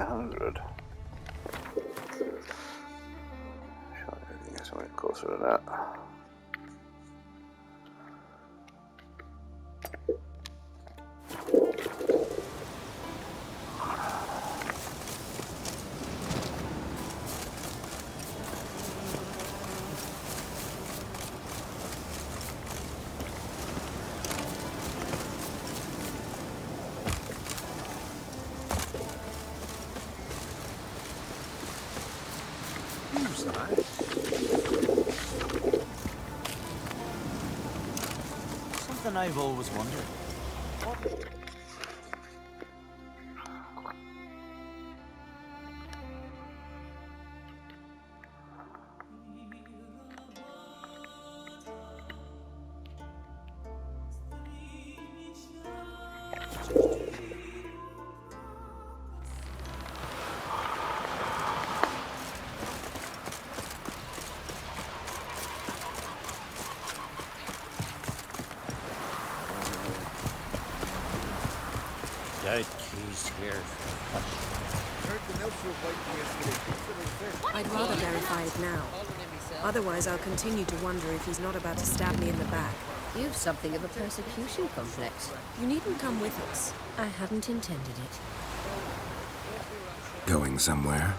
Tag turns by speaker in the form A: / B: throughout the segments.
A: 900. Sure, everything is somewhere closer to that.
B: Something I've always wondered.
C: I'd rather verify it now. Otherwise, I'll continue to wonder if he's not about to stab me in the back.
D: You've something of a persecution complex.
C: You needn't come with us.
D: I hadn't intended it.
E: Going somewhere?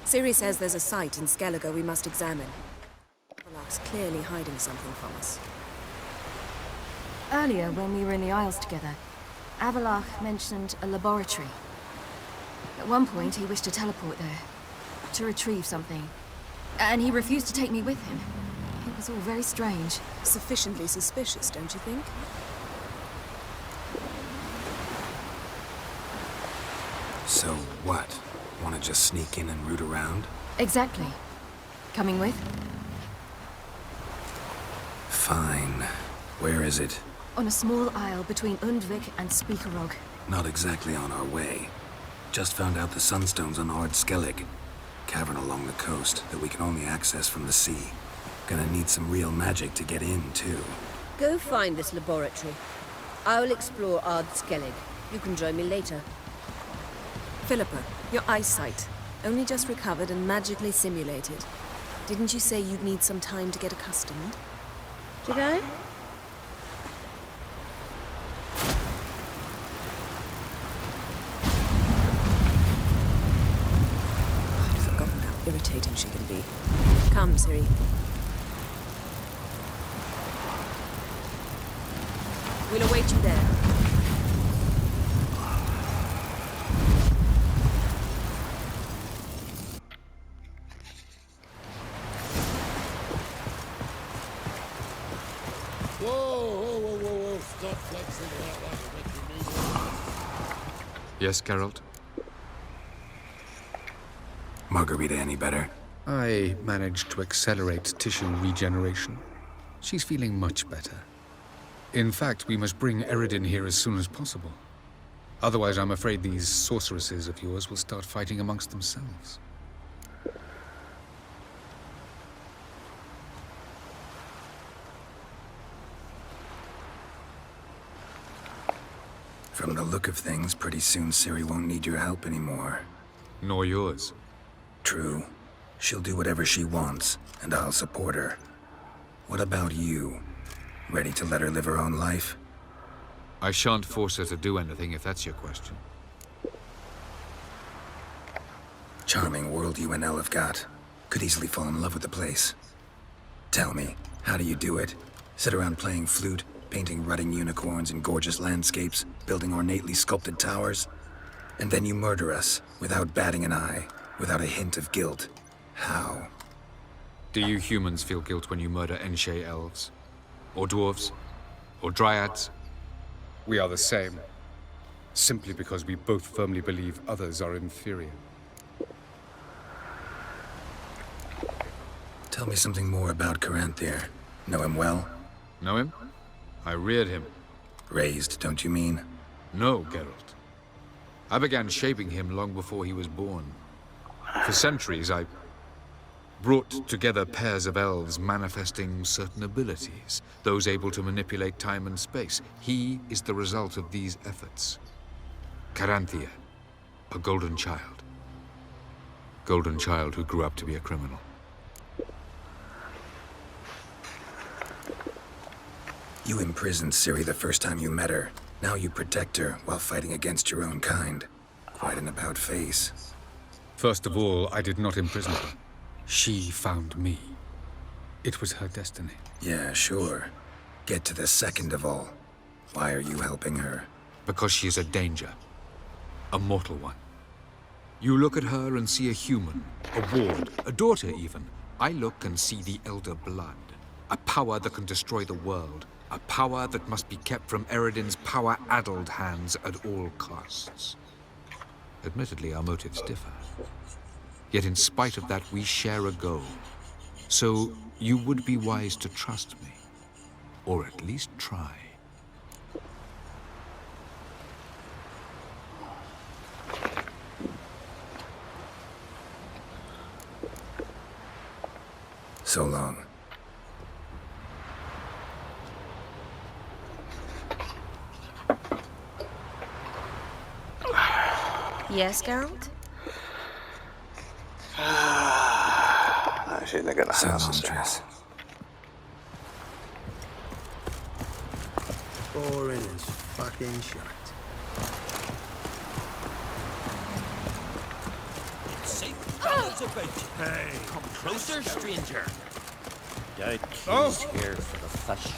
C: Ciri says there's a site in Skellige we must examine. Avalok's clearly hiding something from us.
F: Earlier, when we were in the Isles together, Avalok mentioned a laboratory. At one point, he wished to teleport there, to retrieve something. And he refused to take me with him. It was all very strange.
C: Sufficiently suspicious, don't you think?
E: So what? Want to just sneak in and root around?
F: Exactly. Coming with?
E: Fine. Where is it?
F: On a small isle between Undvik and Speakerog.
E: Not exactly on our way. Just found out the sunstones on Ard Skellig. Cavern along the coast that we can only access from the sea. Gonna need some real magic to get in, too.
D: Go find this laboratory. I'll explore Ard Skellig. You can join me later.
C: Philippa, your eyesight. Only just recovered and magically simulated. Didn't you say you'd need some time to get accustomed?
D: Did I?
C: I'd forgotten how irritating she can be. Come, Ciri. We'll await you there.
G: Whoa. Stop flexing that like
H: Yes, Geralt?
E: Margarita any better?
H: I managed to accelerate tissue regeneration. She's feeling much better. In fact, we must bring Eredin here as soon as possible. Otherwise, I'm afraid these sorceresses of yours will start fighting amongst themselves.
E: From the look of things, pretty soon Ciri won't need your help anymore.
H: Nor yours.
E: True. She'll do whatever she wants, and I'll support her. What about you? Ready to let her live her own life?
H: I shan't force her to do anything, if that's your question.
E: Charming world you and Elle have got. Could easily fall in love with the place. Tell me, how do you do it? Sit around playing flute, painting rutting unicorns in gorgeous landscapes, building ornately sculpted towers? And then you murder us, without batting an eye, without a hint of guilt. How?
H: Do you humans feel guilt when you murder Enshe elves? Or dwarves? Or dryads? We are the same. Simply because we both firmly believe others are inferior.
E: Tell me something more about Caranthir. Know him well?
H: Know him? I reared him.
E: Raised, don't you mean?
H: No, Geralt. I began shaping him long before he was born. For centuries, I brought together pairs of elves manifesting certain abilities, those able to manipulate time and space. He is the result of these efforts. Caranthir, A golden child. Golden child who grew up to be a criminal.
E: You imprisoned Ciri the first time you met her. Now you protect her while fighting against your own kind. Quite an about-face.
H: First of all, I did not imprison her. She found me. It was her destiny.
E: Yeah, sure. Get to the second of all. Why are you helping her?
H: Because she is a danger. A mortal one. You look at her and see a human, a ward, a daughter even. I look and see the Elder Blood. A power that can destroy the world. A power that must be kept from Eredin's power-addled hands at all costs. Admittedly, our motives differ. Yet in spite of that, we share a goal. So, you would be wise to trust me. Or at least try.
E: So long.
C: Yes, Geralt?
A: Nej, shit, they're gonna
E: So
A: have
E: long,
A: us.
E: Triss.
I: Boring as fucking shit.
B: Safe balance about you. Hey, come closer, stranger.
J: Doubt he's here for the fish.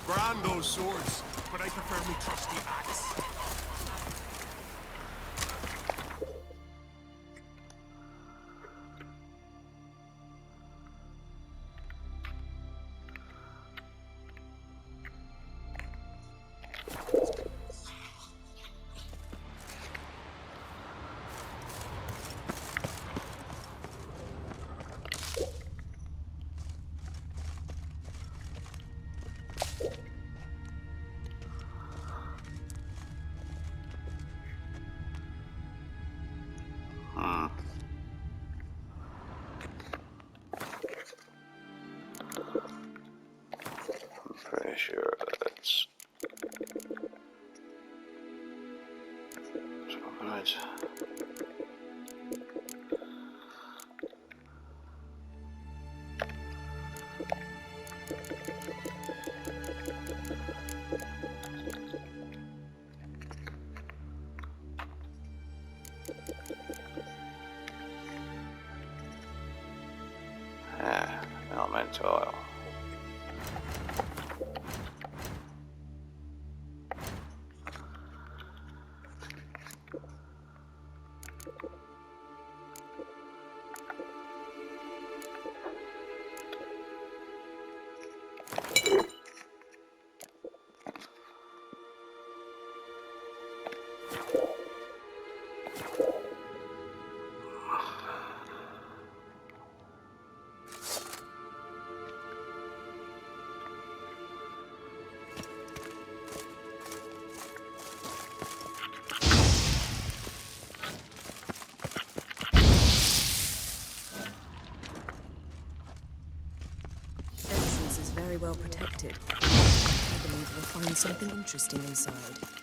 G: Grand those swords, but I prefer me trusty axe.
A: Pretty sure that's right. Elemental oil.
C: Very well protected. I believe we'll find something interesting inside.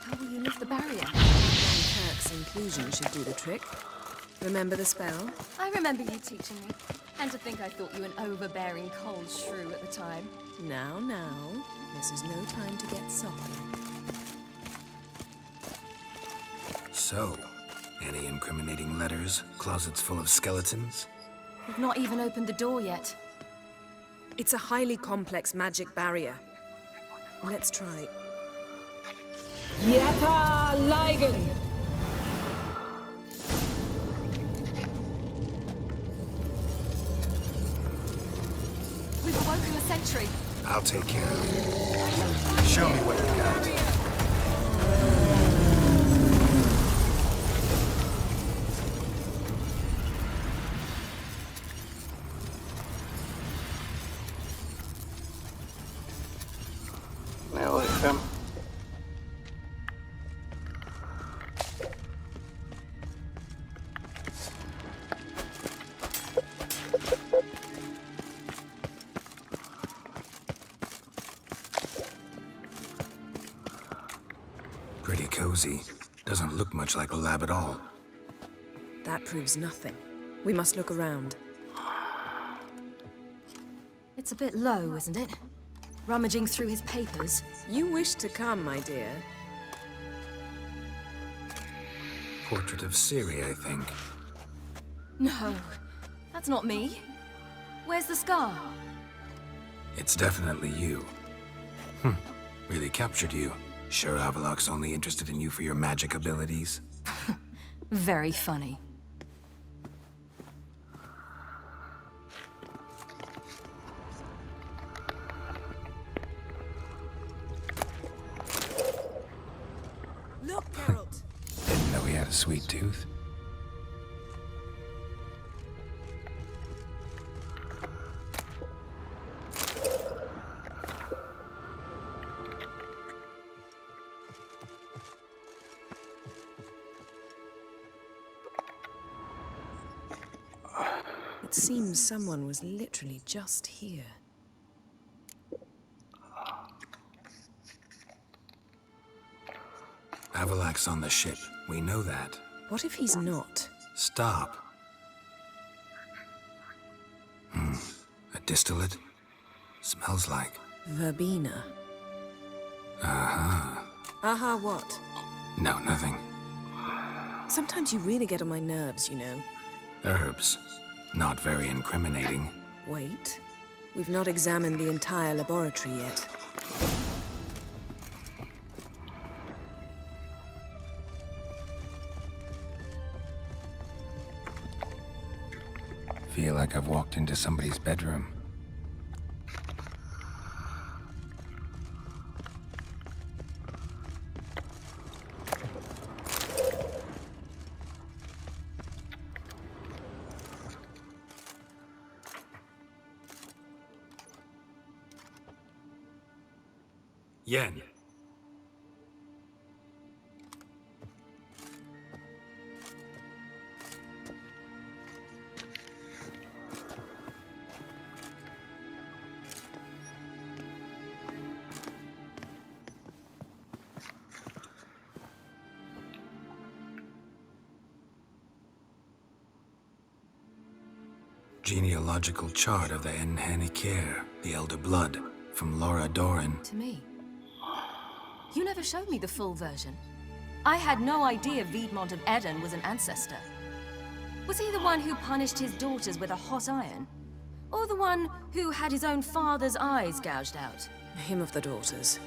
F: How will you lift the barrier?
C: Young Kirk's inclusion should do the trick. Remember the spell?
F: I remember you teaching me. And to think I thought you an overbearing cold shrew at the time.
C: Now, this is no time to get soppy.
E: So, any incriminating letters? Closets full of skeletons?
F: We've not even opened the door yet.
C: It's a highly complex magic barrier. Let's try.
K: Yeta Ligen!
F: We've awoken a sentry.
E: I'll take care of it. Show me what you got.
A: Him.
E: Pretty cozy. Doesn't look much like a lab at all.
C: That proves nothing. We must look around.
F: It's a bit low, isn't it? Rummaging through his papers.
C: You wish to come, my dear.
E: Portrait of Siri, I think.
F: No, that's not me. Where's the scar?
E: It's definitely you. Really captured you. Sure Avalok's only interested in you for your magic abilities?
F: Very funny.
C: Look, Geralt!
E: Didn't know he had a sweet tooth.
C: It seems someone was literally just here.
E: Avalok's on the ship. We know that.
C: What if he's not?
E: Stop. A distillate? Smells like.
C: Verbena.
E: Uh-huh.
C: Aha, what?
E: No, nothing.
C: Sometimes you really get on my nerves, you know.
E: Herbs. Not very incriminating.
C: Wait. We've not examined the entire laboratory yet.
E: Feel like I've walked into somebody's bedroom. Yen. Genealogical chart of the Enhanikir, the Elder Blood, from Laura Doran.
F: To me. You never showed me the full version. I had no idea Viedmont of Eden was an ancestor. Was he the one who punished his daughters with a hot iron? Or the one who had his own father's eyes gouged out?
C: Him of the daughters.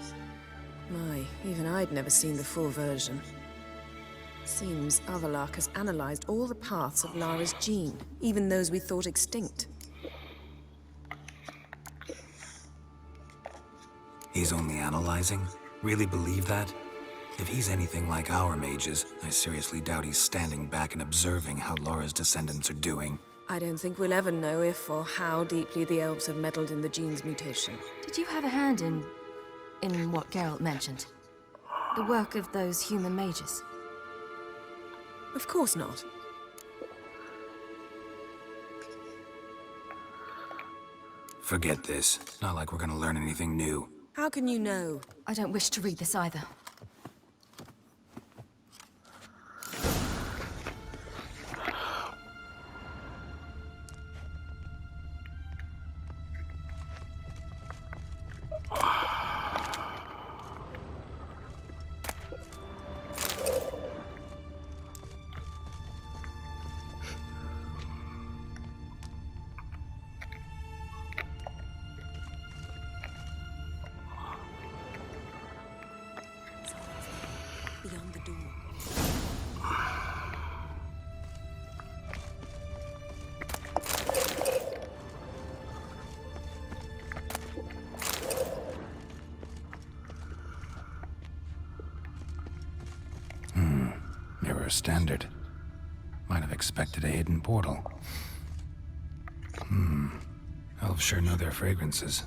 C: My, even I'd never seen the full version. Seems Avalok has analyzed all the paths of Lara's gene, even those we thought extinct.
E: He's only analyzing? Really believe that? If he's anything like our mages, I seriously doubt he's standing back and observing how Laura's descendants are doing.
C: I don't think we'll ever know if or how deeply the elves have meddled in the gene's mutation.
F: Did you have a hand in what Geralt mentioned? The work of those human mages?
C: Of course not.
E: Forget this. Not like we're gonna learn anything new.
C: How can you know?
F: I don't wish to read this either.
C: Beyond the door.
E: Mirror standard. Might have expected a hidden portal. Elves sure know their fragrances.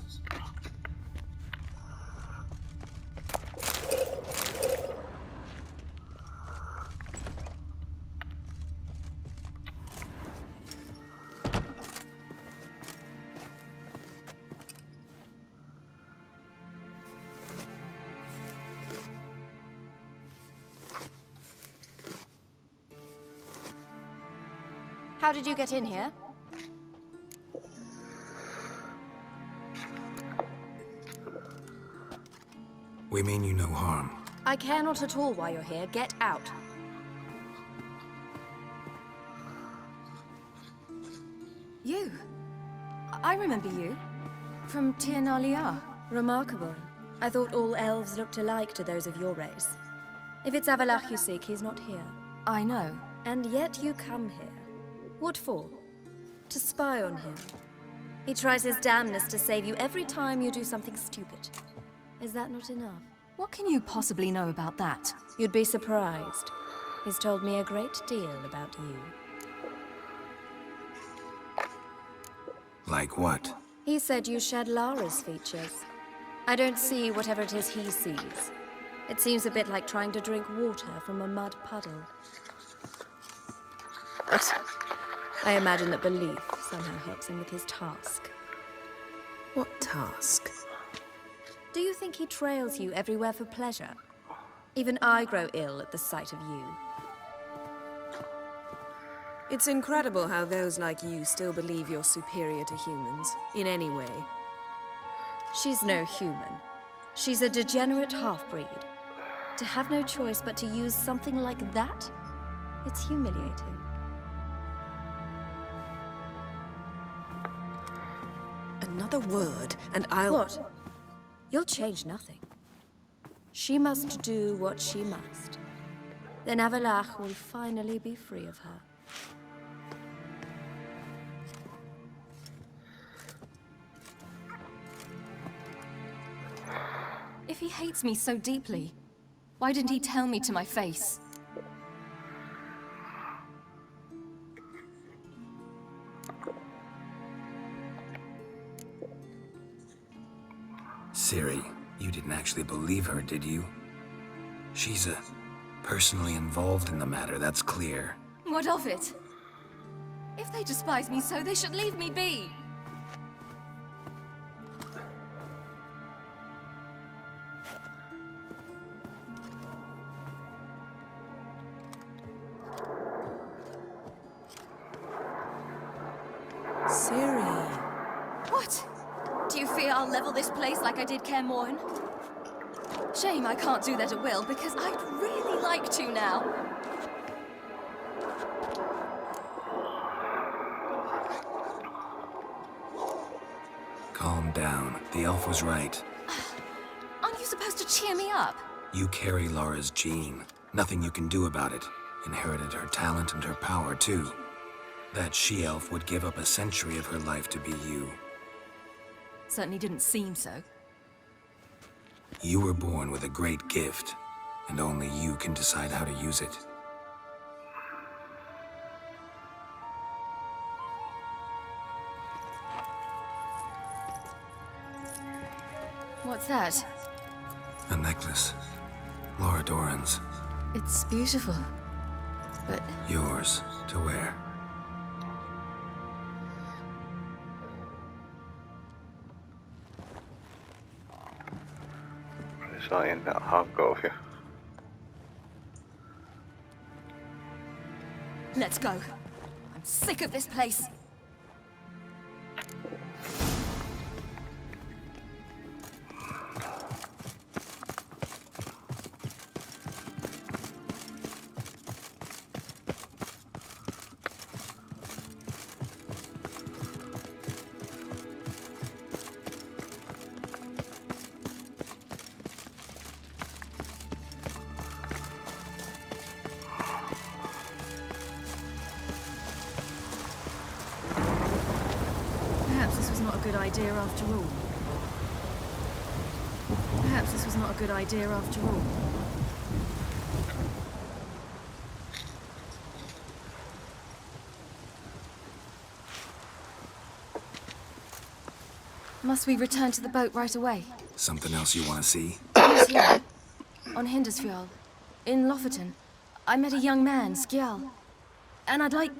F: How did you get in here?
E: We mean you no harm.
F: I care not at all why you're here. Get out. You. I remember you. From Tir Nalia.
C: Remarkable. I thought all elves looked alike to those of your race. If it's Avalach you seek, he's not here.
F: I know.
C: And yet you come here. What for? To spy on him. He tries his damnedest to save you every time you do something stupid. Is that not enough?
F: What can you possibly know about that?
C: You'd be surprised. He's told me a great deal about you.
E: Like what?
C: He said you shared Lara's features. I don't see whatever it is he sees. It seems a bit like trying to drink water from a mud puddle. But I imagine that belief somehow helps him with his task.
K: What task?
C: Do you think he trails you everywhere for pleasure? Even I grow ill at the sight of you.
K: It's incredible how those like you still believe you're superior to humans, in any way.
C: She's no human. She's a degenerate half-breed. To have no choice but to use something like that, it's humiliating.
K: Another word, and I'll...
C: What? You'll change nothing. She must do what she must. Then Avalach will finally be free of her.
F: If he hates me so deeply, why didn't he tell me to my face?
E: Ciri, you didn't actually believe her, did you? She's personally involved in the matter, that's clear.
F: What of it? If they despise me so, they should leave me be.
K: Ciri.
F: What? Do you fear I'll level this place like I did Kaer Morhen? Shame I can't do that at will, because I'd really like to now.
E: Calm down. The elf was right.
F: Aren't you supposed to cheer me up?
E: You carry Lara's gene. Nothing you can do about it. Inherited her talent and her power, too. That she-elf would give up a century of her life to be you.
F: Certainly didn't seem so.
E: You were born with a great gift, and only you can decide how to use it.
F: What's that?
E: A necklace. Lara Doran's.
F: It's beautiful, but...
E: Yours to wear.
A: Saying that I'll go with you.
F: Let's go. I'm sick of this place. Perhaps this was not a good idea after all. Perhaps this was not a good idea after all. Must we return to the boat right away?
E: Something else you want to see?
F: Yes, here. On Hindersfjall. In Lofoten. I met a young man, Skjal. And I'd like...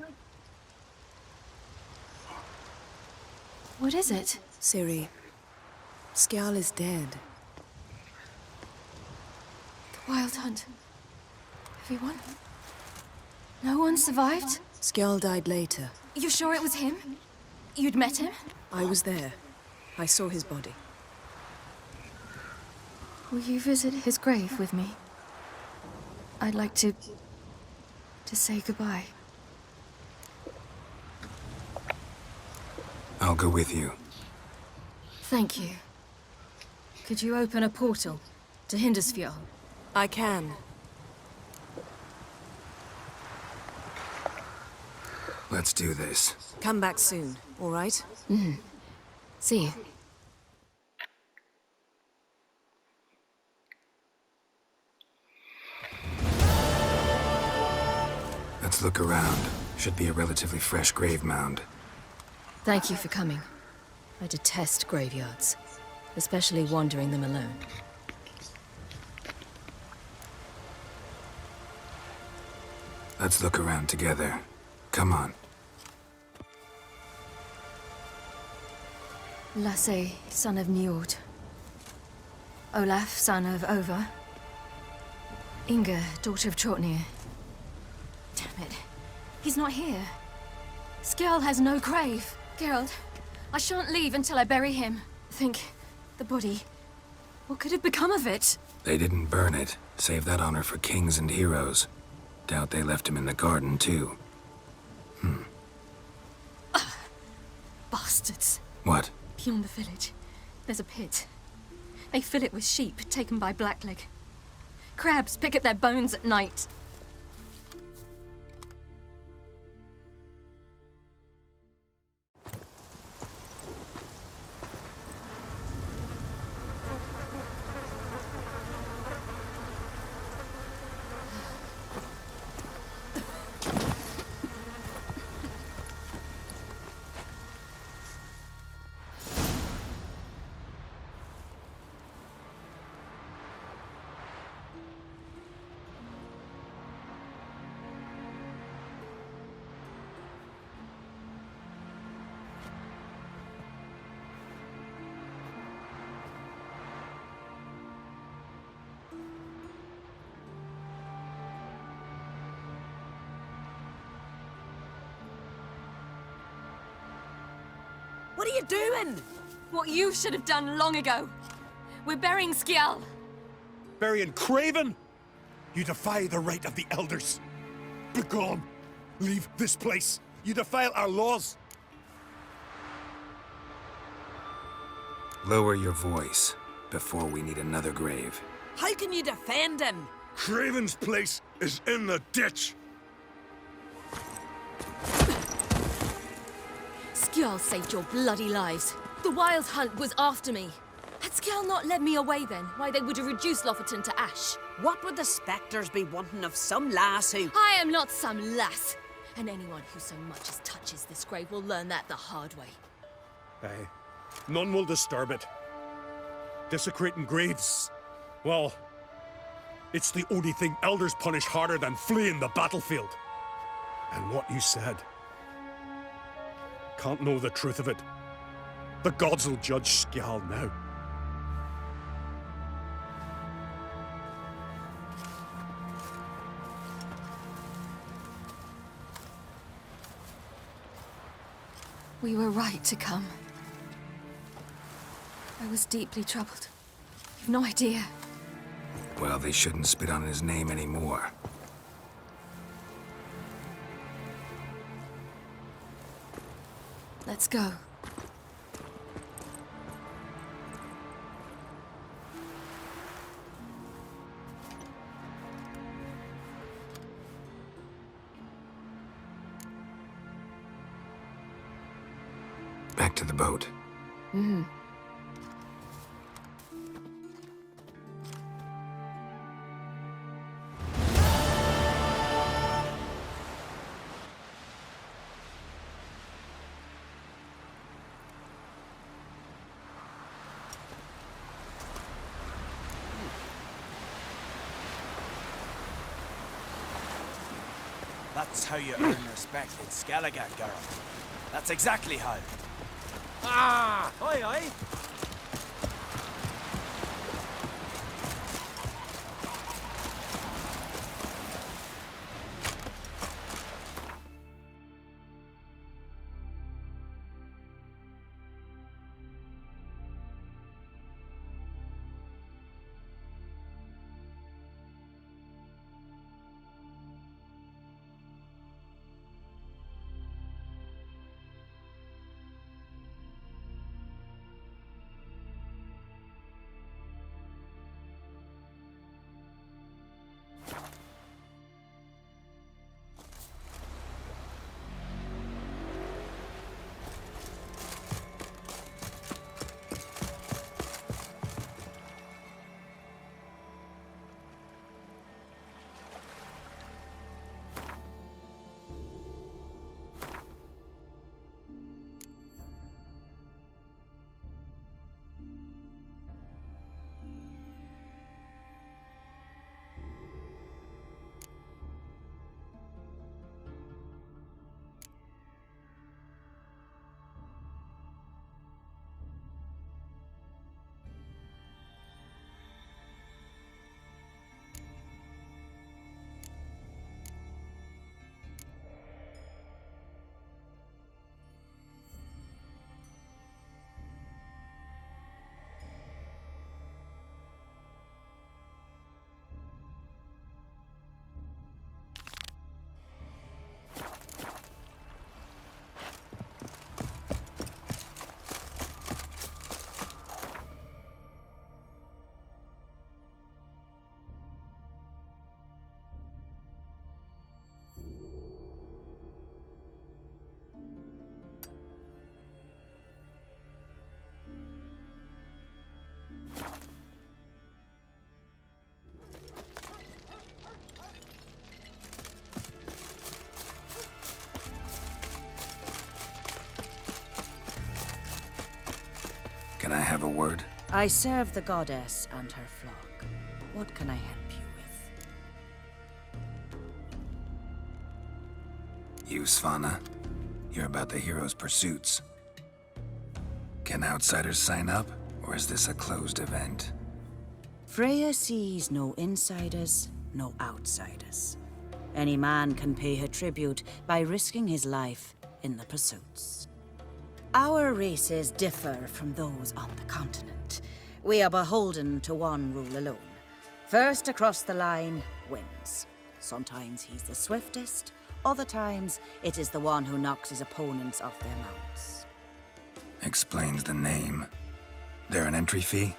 F: What is it?
K: Ciri, Skjal is dead.
F: The Wild Hunt. Everyone? No one survived?
C: Skjarl died later.
F: You sure it was him? You'd met him?
C: I was there. I saw his body.
F: Will you visit his grave with me? I'd like to say goodbye.
E: I'll go with you.
F: Thank you. Could you open a portal to Hindersfjord?
C: I can.
E: Let's do this.
C: Come back soon, all right?
F: See you.
E: Let's look around. Should be a relatively fresh grave mound.
F: Thank you for coming. I detest graveyards, especially wandering them alone.
E: Let's look around together. Come on.
F: Lasse, son of Njord. Olaf, son of Over. Inga, daughter of Trotnir. Damn it. He's not here. Skjarl has no grave. Geralt, I shan't leave until I bury him. Think, the body. What could have become of it?
E: They didn't burn it. Save that honor for kings and heroes. Doubt they left him in the garden, too.
F: Bastards.
E: What?
F: Beyond the village, there's a pit. They fill it with sheep taken by Blackleg. Crabs pick at their bones at night.
K: What are you doing?
F: What you should have done long ago. We're burying Skjarl.
G: Burying Craven? You defy the right of the elders. Begone. Leave this place. You defile our laws.
E: Lower your voice before we need another grave.
K: How can you defend him?
G: Craven's place is in the ditch.
F: Skjarl saved your bloody lives. The Wild Hunt was after me. Had Skjarl not led me away then, why they would have reduced Lofoten to ash.
K: What would the spectres be wanting of some lass who...
F: I am not some lass. And anyone who so much as touches this grave will learn that the hard way.
G: Aye. None will disturb it. Desecrating graves. Well, it's the only thing elders punish harder than fleeing the battlefield. And what you said. Can't know the truth of it. The gods will judge Skjarl now.
F: We were right to come. I was deeply troubled. You've no idea.
E: Well, they shouldn't spit on his name anymore.
F: Let's go.
E: Back to the boat.
B: That's how you earn respect in Skellige, girl. That's exactly how. Ah! Oi, oi!
E: Can I have a word?
L: I serve the goddess and her flock. What can I help you with?
E: You, Svanna. You're about the hero's pursuits. Can outsiders sign up, or is this a closed event?
L: Freya sees no insiders, no outsiders. Any man can pay her tribute by risking his life in the pursuits. Our races differ from those on the continent. We are beholden to one rule alone. First across the line wins. Sometimes he's the swiftest, other times it is the one who knocks his opponents off their mounts.
E: Explains the name. There an entry fee?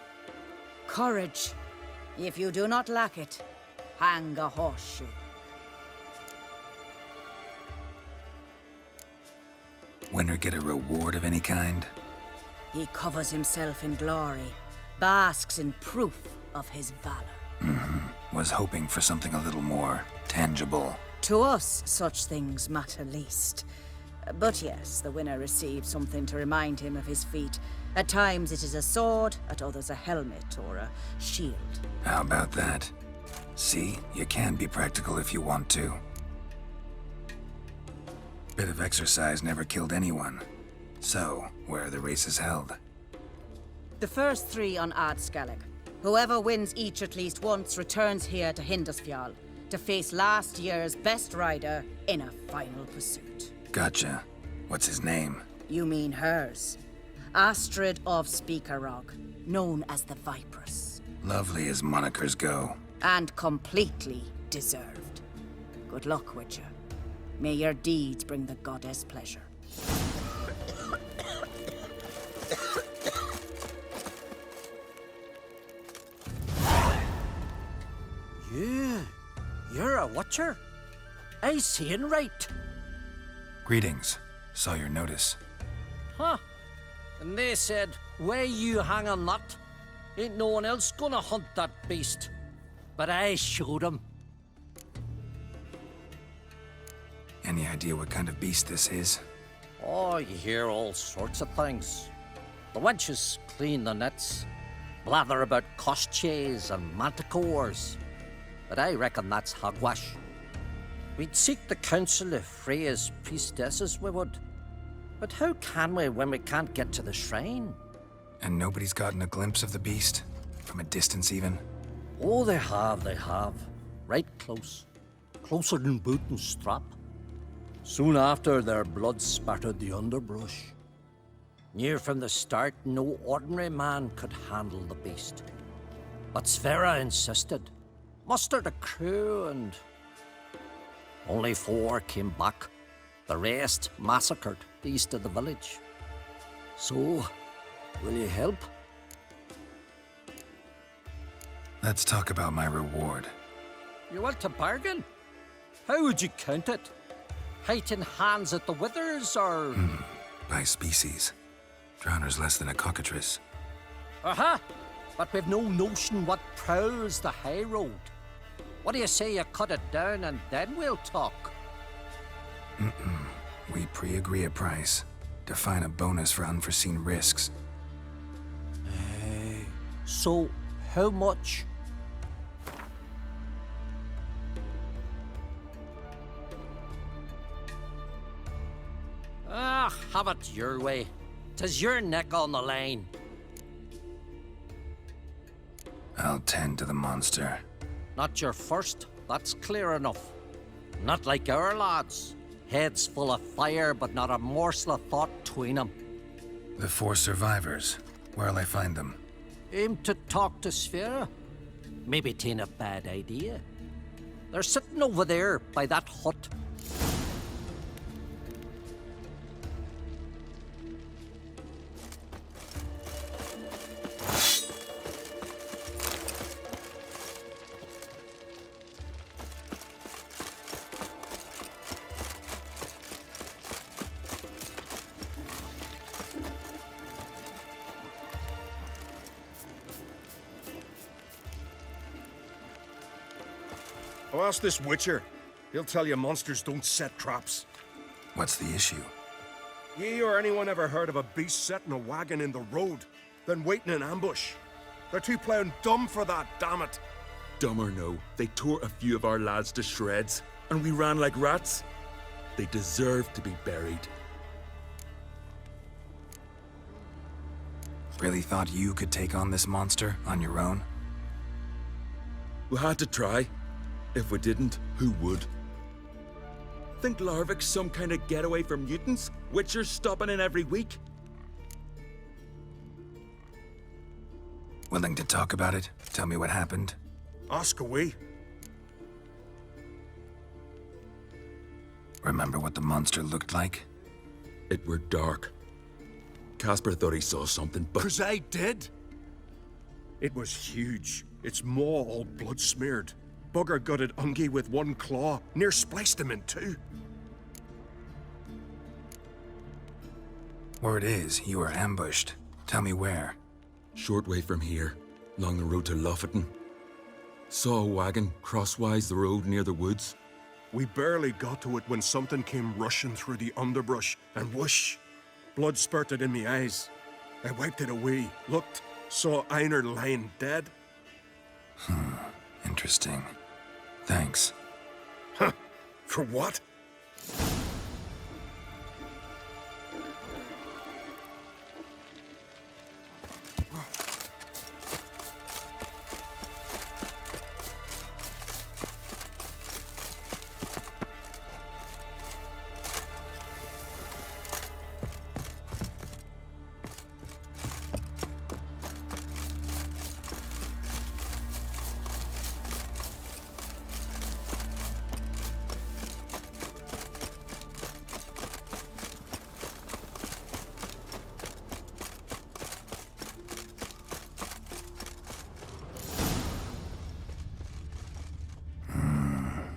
L: Courage. If you do not lack it, hang a horseshoe.
E: Winner get a reward of any kind?
L: He covers himself in glory, basks in proof of his valor.
E: Was hoping for something a little more tangible.
L: To us, such things matter least. But yes, the winner receives something to remind him of his feat. At times it is a sword, at others a helmet or a shield.
E: How about that? See, you can be practical if you want to. Bit of exercise never killed anyone. So, where are the races held?
L: The first 3 on Skellig. Whoever wins each at least once returns here to Hindisfjall to face last year's best rider in a final pursuit.
E: Gotcha. What's his name?
L: You mean hers. Astrid of Speakerrog, known as the Vipress.
E: Lovely as monikers go.
L: And completely deserved. Good luck, Witcher. May your deeds bring the goddess pleasure.
J: You're a watcher? I seeing right.
E: Greetings. Saw your notice.
J: Huh. And they said, where you hang on that? Ain't no one else gonna hunt that beast. But I showed him.
E: Any idea what kind of beast this is?
J: Oh, you hear all sorts of things. The wenches clean the nets, blather about koshchays and manticores. But I reckon that's hogwash. We'd seek the counsel of Freya's priestesses, we would. But how can we when we can't get to the shrine?
E: And nobody's gotten a glimpse of the beast? From a distance, even?
J: Oh, they have. Right close. Closer than boot and strap. Soon after, their blood spattered the underbrush. Near from the start, no ordinary man could handle the beast. But Sverre insisted. Mustered a crew and... only 4 came back. The rest massacred east of the village. So, will you help?
E: Let's talk about my reward.
J: You want to bargain? How would you count it? Height in hands at the withers, or...?
E: By species. Drowner's less than a cockatrice.
J: Aha! But we've no notion what prowls the high road. What do you say you cut it down and then we'll talk?
E: We pre-agree a price. Define a bonus for unforeseen risks.
J: So, how much? Ah, have it your way. 'Tis your neck on the line.
E: I'll tend to the monster.
J: Not your first, that's clear enough. Not like our lads. Heads full of fire, but not a morsel of thought between them.
E: The 4 survivors. Where'll I find them?
J: Aim to talk to Sverre? Maybe 'tain't a bad idea. They're sitting over there by that hut.
G: I'll ask this Witcher. He'll tell you monsters don't set traps.
E: What's the issue?
G: Ye or anyone ever heard of a beast setting a wagon in the road?
M: than waiting in ambush. They're too plowing dumb for that, damn it.
N: Dumb or no, they tore a few of our lads to shreds, and we ran like rats. They deserve to be buried.
E: Really thought you could take on this monster on your own?
N: We had to try. If we didn't, who would? Think Larvik's some kind of getaway for mutants? Witchers stopping in every week?
E: Willing to talk about it? Tell me what happened?
M: Ask away.
E: Remember what the monster looked like?
N: It were dark. Casper thought he saw something, but...
M: 'Cause I did. It was huge. Its maw all blood-smeared. Bugger gutted Ungi with one claw, near spliced him in two.
E: Word is, you were ambushed. Tell me where.
N: Short way from here, along the road to Lofferton. Saw a wagon crosswise the road near the woods.
M: We barely got to it when something came rushing through the underbrush, and whoosh! Blood spurted in me eyes. I wiped it away, looked, saw Einar lying dead.
E: Interesting. Thanks.
M: Huh? For what?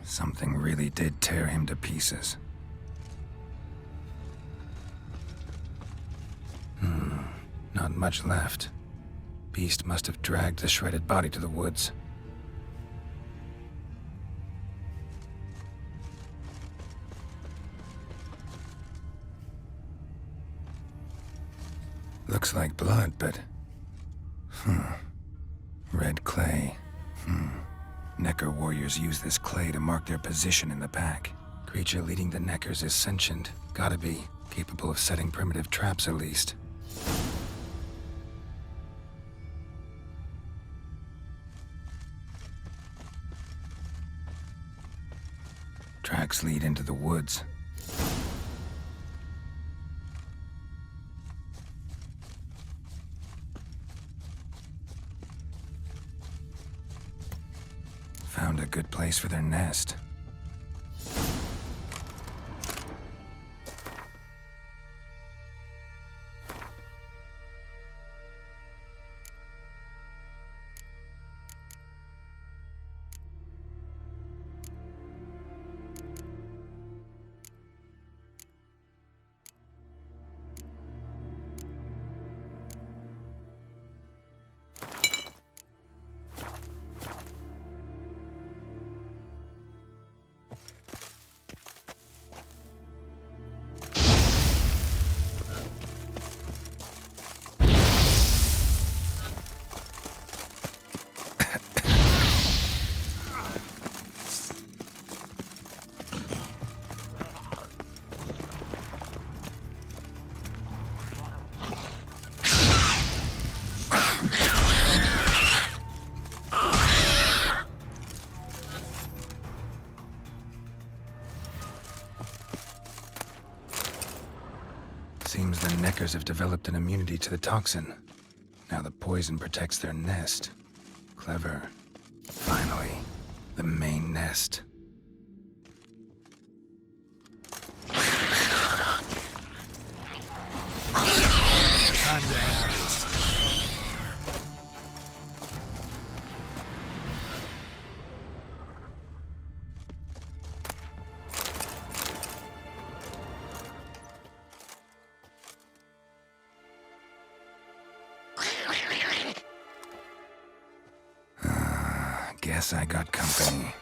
E: Something really did tear him to pieces. Not much left. Beast must have dragged the shredded body to the woods. Looks like blood, but... Red clay. Necker warriors use this clay to mark their position in the pack. Creature leading the Neckers is sentient. Gotta be. Capable of setting primitive traps, at least. Tracks lead into the woods. Found a good place for their nest. Seems the Neckers have developed an immunity to the toxin. Now the poison protects their nest. Clever. Finally, the main nest. Guess I got company.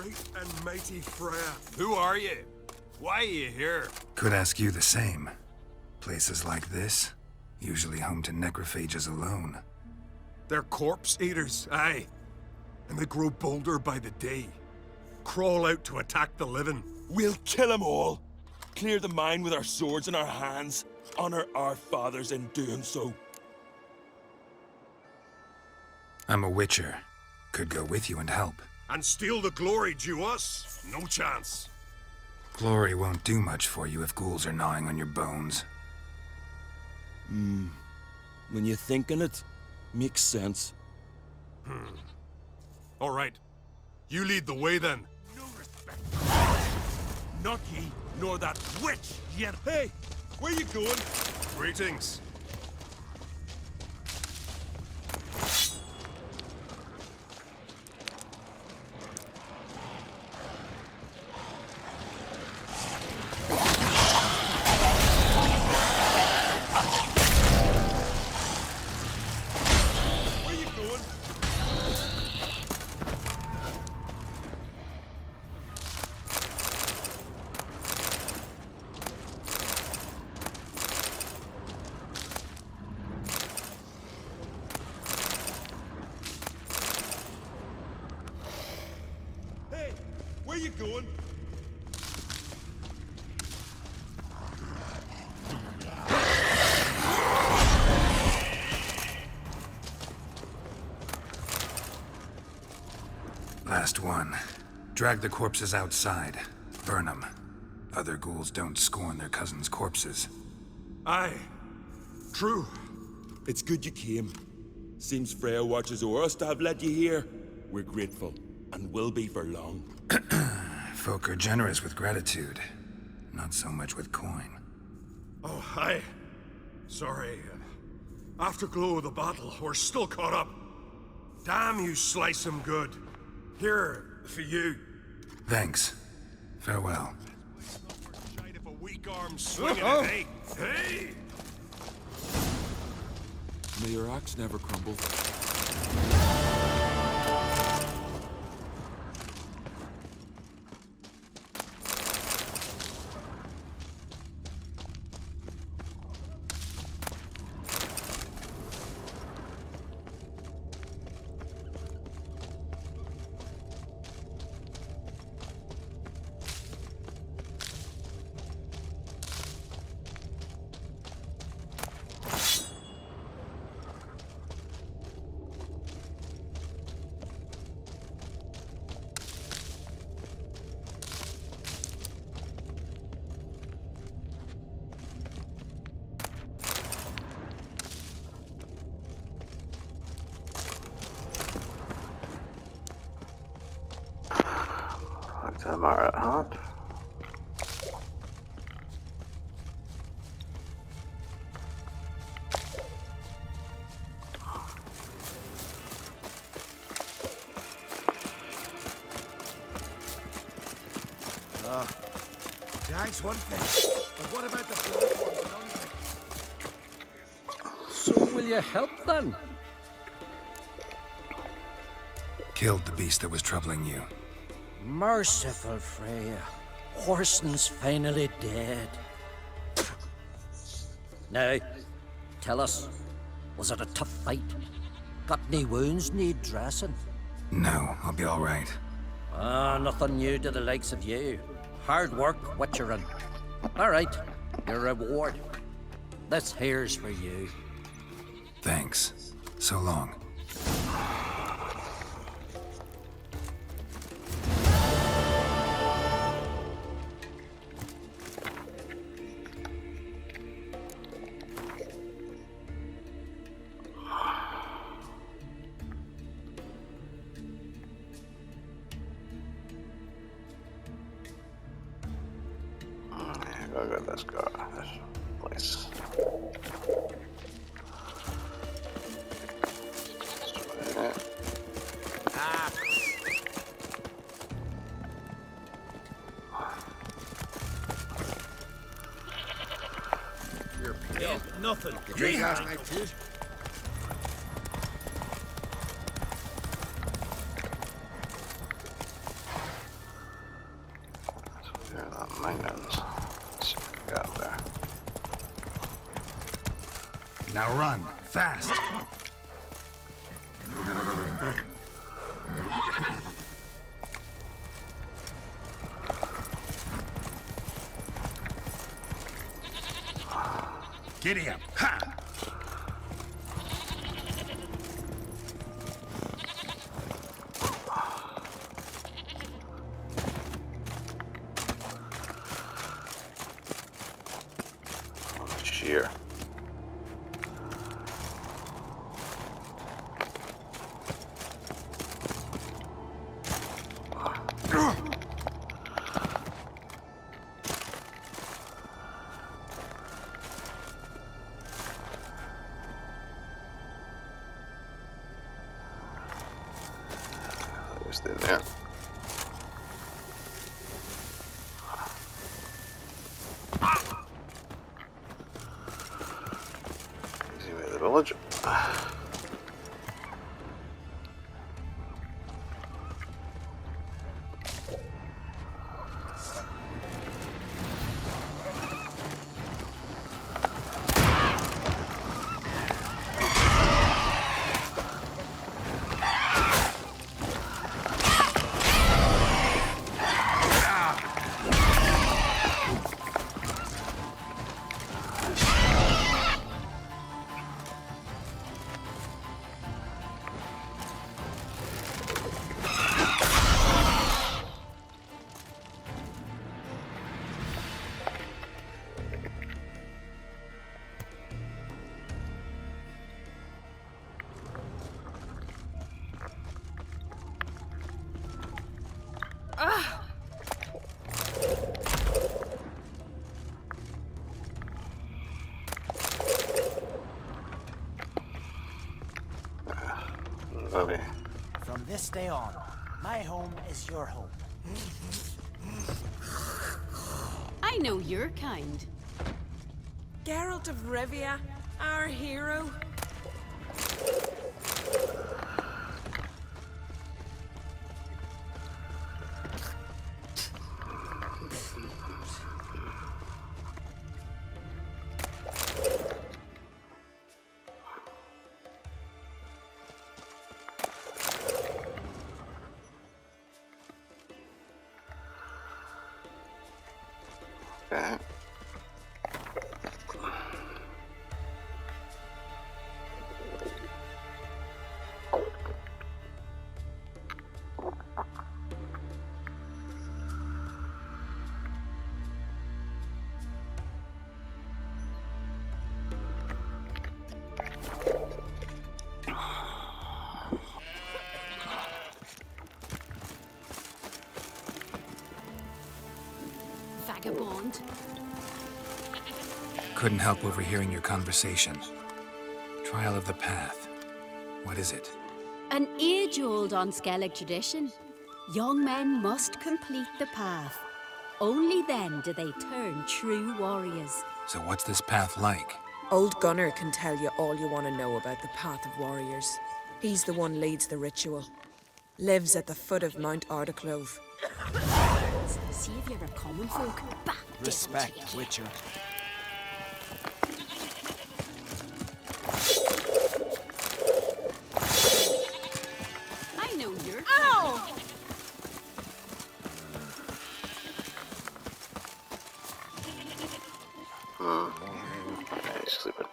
M: Great and mighty Freya.
N: Who are you? Why are you here?
E: Could ask you the same. Places like this, usually home to necrophages alone.
M: They're corpse eaters, aye. And they grow bolder by the day. Crawl out to attack the living.
N: We'll kill them all. Clear the mine with our swords in our hands. Honor our fathers in doing so.
E: I'm a witcher. Could go with you and help.
M: And steal the glory due us? No chance.
E: Glory won't do much for you if ghouls are gnawing on your bones.
N: When you think on it, makes sense.
M: All right. You lead the way then.
N: No respect. Not ye, nor that witch yet. Hey, where you going?
M: Greetings.
N: Where you going?
E: Last one. Drag the corpses outside. Burn them. Other ghouls don't scorn their cousins' corpses.
M: Aye. True.
N: It's good you came. Seems Freya watches o'er us to have led you here. We're grateful, and will be for long.
E: Folk are generous with gratitude. Not so much with coin.
M: Oh, aye. Sorry. Afterglow of the battle, we're still caught up. Damn, you slice 'em good. Here, for you.
E: Thanks. Farewell.
M: If a weak arm swinging it, hey! Hey!
N: May your axe never crumble.
A: I'm alright, huh?
B: Thanks, one thing. But what about the blood ones?
J: So will you help then?
E: Killed the beast that was troubling you.
J: Merciful Freya. Horson's finally dead. Now, tell us, was it a tough fight? Got any wounds need dressing?
E: No, I'll be all right.
J: Nothing new to the likes of you. Hard work, witcherin'. All right, your reward. This here's for you.
E: Thanks. So long.
A: Let's go. This place.
B: Ain't nothing.
I: Drink last night, too.
A: Mine guns. Let's see what we got there.
E: Now run, fast. Giddy up. Ha!
A: Sheer. Just in there. Easy way to the village. Okay.
B: From this day on, my home is your home.
O: I know your kind.
K: Geralt of Rivia, our hero.
A: Okay.
O: Vagabond.
E: Couldn't help overhearing your conversation. Trial of the Path. What is it?
O: An age-old Unskellig tradition. Young men must complete the path. Only then do they turn true warriors.
E: So what's this path like?
K: Old Gunnar can tell you all you want to know about the Path of Warriors. He's the one leads the ritual. Lives at the foot of Mount Ardaclove.
O: Savior of common folk. Bah,
B: Respect, Witcher.
O: I know your.
K: Ow!
A: Yeah, he's sleeping.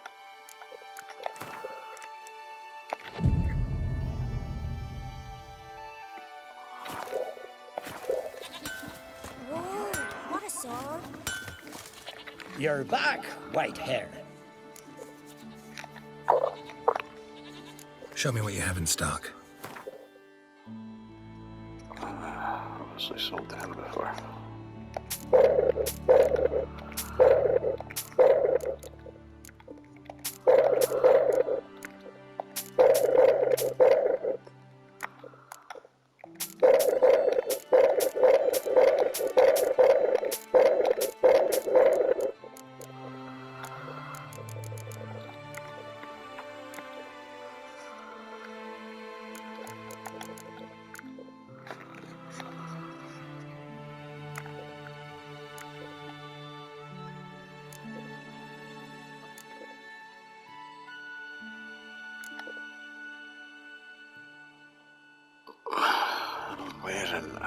L: Whoa, what a sword.
J: You're back, white hair.
E: Show me what you have in stock.
A: Obviously sold to him before. Where in...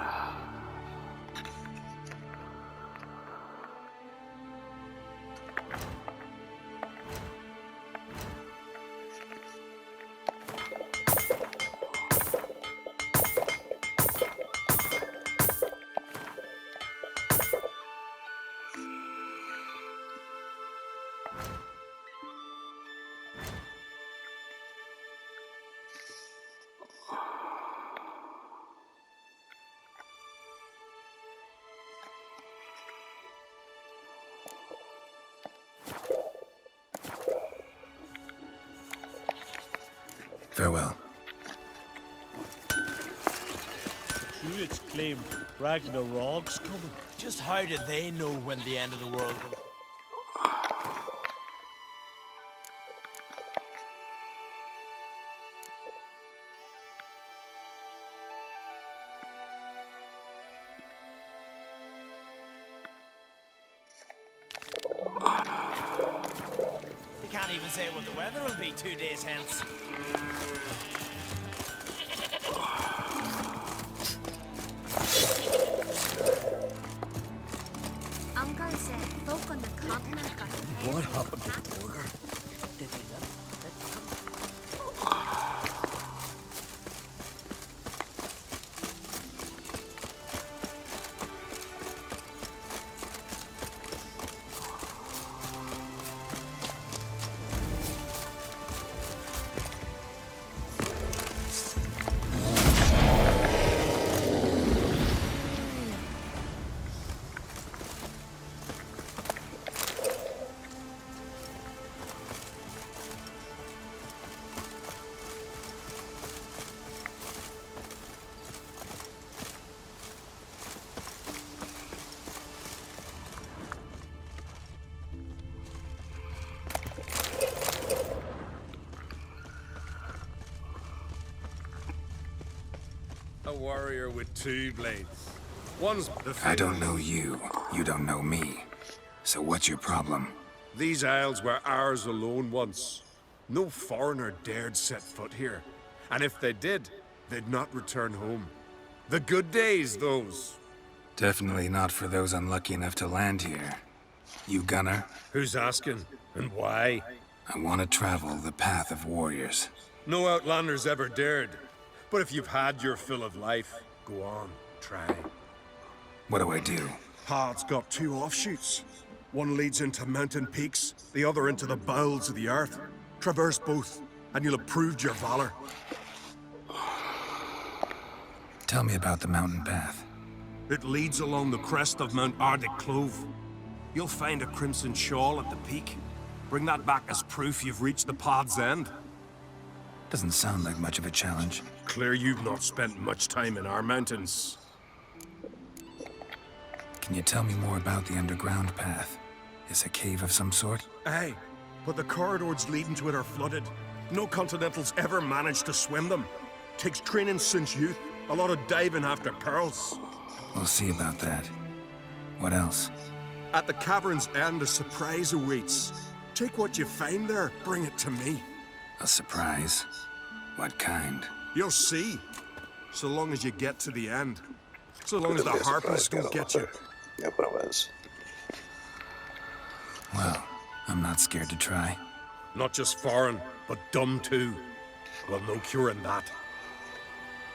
E: Farewell.
P: True, it's claimed Ragnarok's coming.
B: Just how do they know when the end of the world will... They can't even say what the weather will be 2 days hence.
Q: Uncle said folk on the continent got
J: What happened to Borger? Did he live?
M: A warrior with 2 blades. One's the...
E: I don't know you. You don't know me. So what's your problem?
M: These isles were ours alone once. No foreigner dared set foot here. And if they did, they'd not return home. The good days, those.
E: Definitely not for those unlucky enough to land here. You gunner?
M: Who's asking? And why?
E: I want to travel the path of warriors.
M: No outlanders ever dared. But if you've had your fill of life, go on, try.
E: What do I do?
M: Path's got 2 offshoots. One leads into mountain peaks, the other into the bowels of the earth. Traverse both, and you'll have proved your valor.
E: Tell me about the mountain path.
M: It leads along the crest of Mount Arctic Clove. You'll find a crimson shawl at the peak. Bring that back as proof you've reached the path's end.
E: Doesn't sound like much of a challenge.
M: Clear you've not spent much time in our mountains.
E: Can you tell me more about the underground path? Is a cave of some sort?
M: Aye, but the corridors leading to it are flooded. No Continentals ever managed to swim them. Takes training since youth. A lot of diving after pearls.
E: We'll see about that. What else?
M: At the cavern's end, a surprise awaits. Take what you find there, bring it to me.
E: A surprise? What kind?
M: You'll see. So long as you get to the end. So long as the harpies don't get you.
A: Yeah, but it was.
E: Well, I'm not scared to try.
M: Not just foreign, but dumb too. Well, no curing that.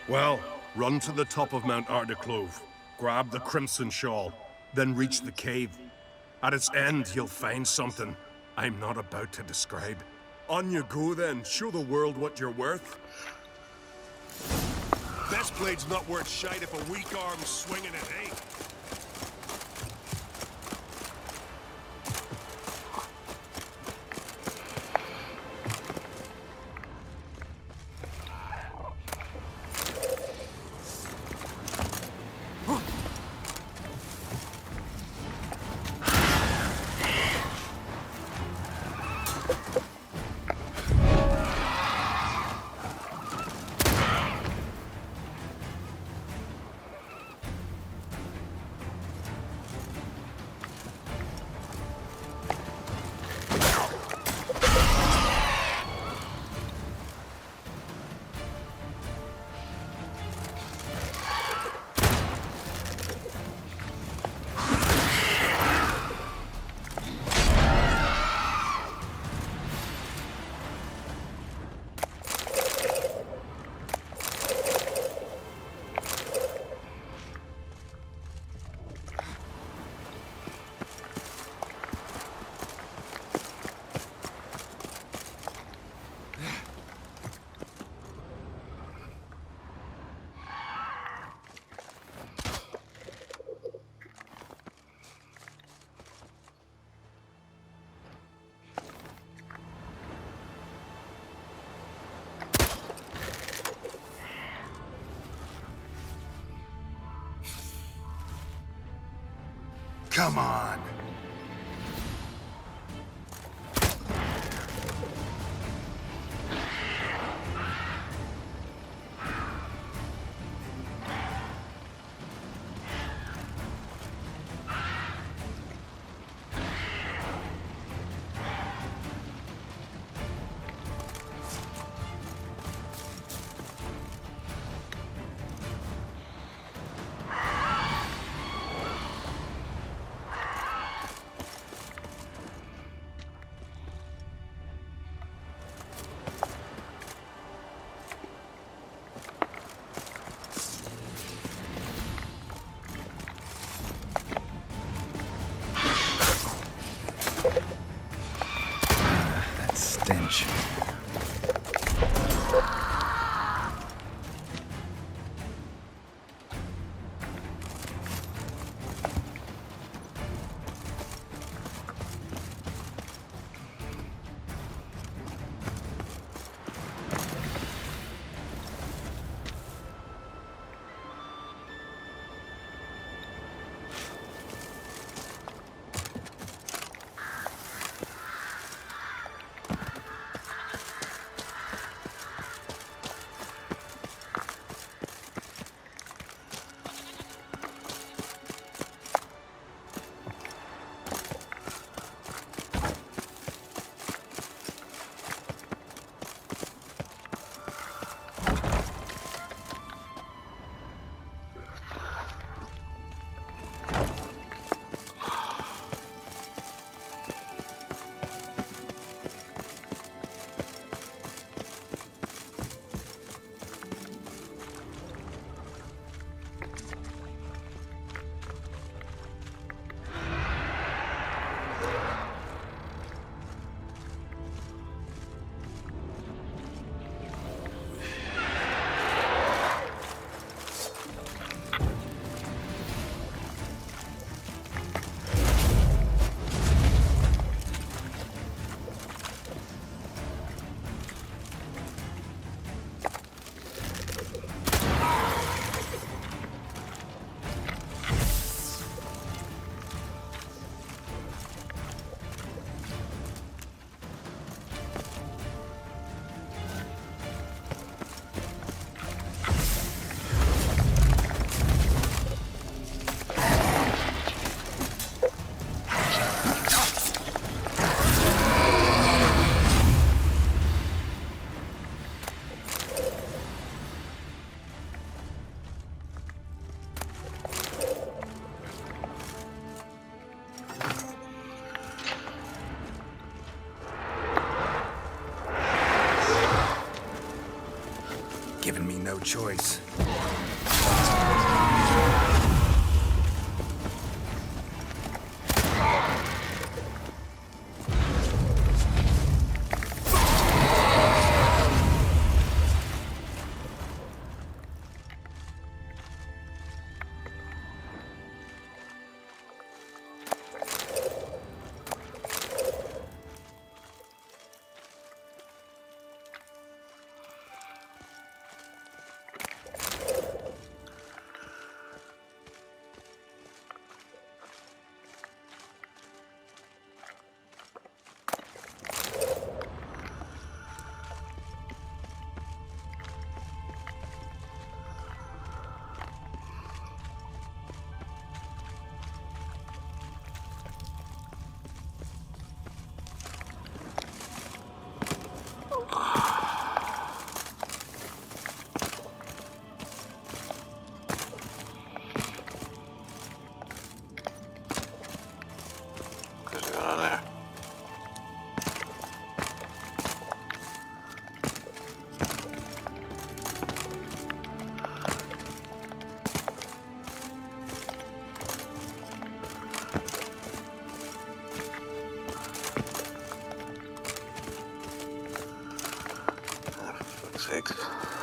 M: Well, run to the top of Mount Arctic Clove. Grab the crimson shawl. Then reach the cave. At its end, you'll find something I'm not about to describe. On you go then, show the world what you're worth. Best blade's not worth shite if a weak arm's swinging it, eh?
E: Come on. That stench. Giving me no choice.
A: Sakes.